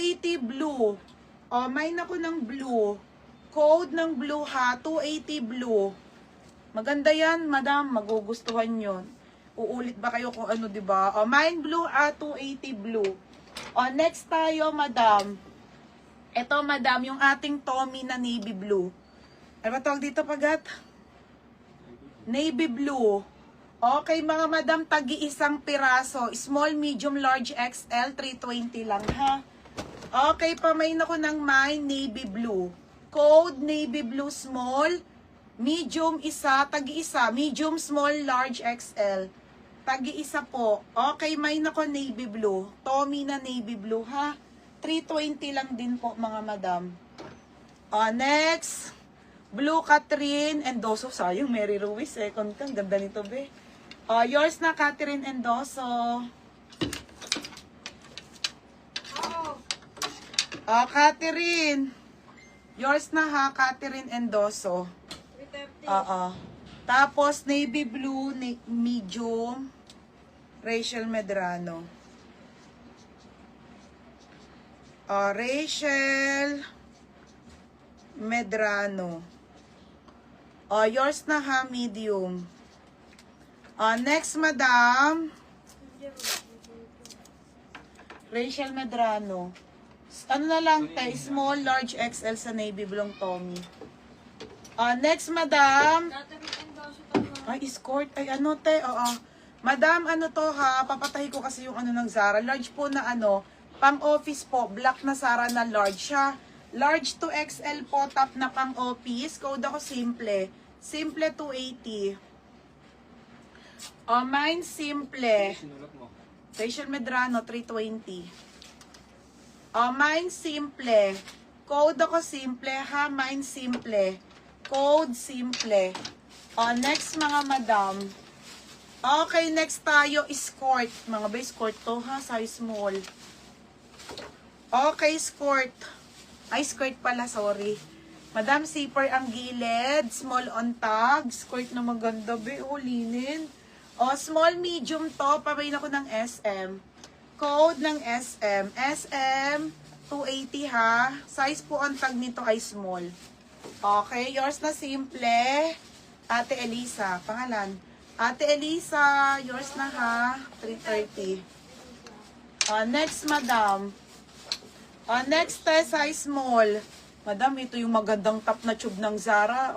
280 blue. O, mine ako ng blue. Code ng blue ha, 280 blue. Maganda yan, madam. Magugustuhan yun. Uulit ba kayo kung ano, diba? O, mine blue 280 blue. O, next tayo, madam. Ito, madam, yung ating Tommy na navy blue. Ano ba tawag dito, pagat? Navy blue. Okay, mga madam, tagi-isang piraso. Small, medium, large, XL, 320 lang, ha? Okay, pamain ako ng mine, navy blue. Code, navy blue, small, medium, isa, tagi-isa. Medium, small, large, XL. Tagi-isa po. Okay, mine ako, navy blue. Tommy na navy blue, ha? 320 lang din po, mga madam. Next. Blue, Catherine, Endoso. Sayang, Mary Ruiz, second kang. Ganda nito, be. Yours na, Catherine Endoso. Catherine. Yours na ha, Catherine Endoso. 330. Tapos, navy blue, medium, Rachel Medrano. Rachel Medrano. Yours na ha, medium. Next, madam. Rachel Medrano. Ano na lang, small, large, XL sa navy blue Tommy. Next, madam. Ay, escort. Ay, ano, te? Madam, ano to ha? Papatahi ko kasi yung ano ng Zara. Large po na ano, pang office po. Black na Zara na large siya. Large to XL po, top na pang office. Code ako simple. Simple 280. Mine simple. Rachel Medrano, 320. Mine simple. Code ako simple ha. Mine simple. Code simple. Next, mga madam. Okay, next tayo, skirt. Mga ba, skirt to ha? Size small. Okay, skirt. Ay, skirt pala, sorry. Madam, zipper ang gilid. Small on tag. Skirt na maganda, be. Linen. Small, medium to. Pabayin ako ng SM. Code ng SM. SM, 280 ha. Size po on tag nito ay small. Okay, yours na simple. Ate Elisa. Pangalan. Ate Elisa, yours na ha. 330. Next, madam. Next, size small. Madam, ito yung magandang top na tube ng Zara.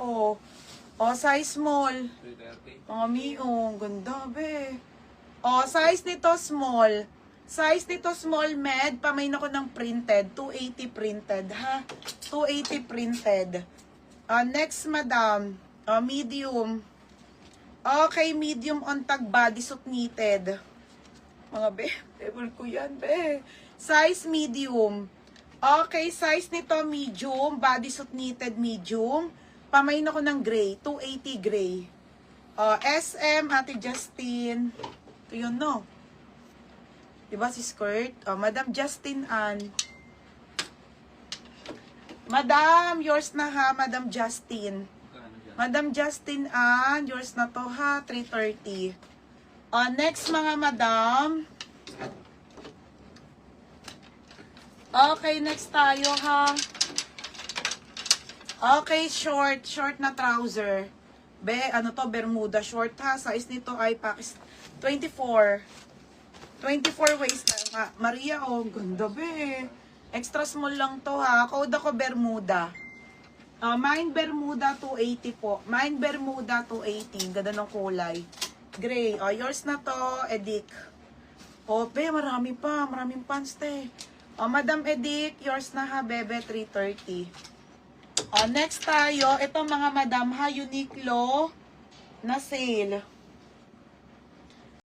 Size small. 330. Mga miong, ganda, be. Size nito small. Size nito small med. Pamain ako ng printed. 280 printed, ha? 280 printed. Next, madam. Medium. Okay, medium on tag bodysuit knitted. Mga be, level ko yan, be. Size medium. Okay, size nito medium. Bodysuit knitted medium. Pamain ako ng gray. 280 gray. SM, Ate Justin. Ito yun, no? Diba si skirt? Madam Justin Ann. Madam, yours na ha, Madam Justin. Madam Justin Ann, yours na to ha, 330. Next, mga madam. Okay, next tayo ha. Okay, short. Short na trouser. Be, ano to, Bermuda short ha. Size nito ay 24. 24 waist na. Maria, ganda be. Extra small lang to ha. Code ako Bermuda. Mine Bermuda 280 po. Mine Bermuda 280. Ganda ng kulay. Gray. Yours na to, Edik. Be, marami pa. Maraming pants te. Madam Edik, yours na ha, bebe, 330. Next tayo, ito mga madam ha, Uniqlo na sale.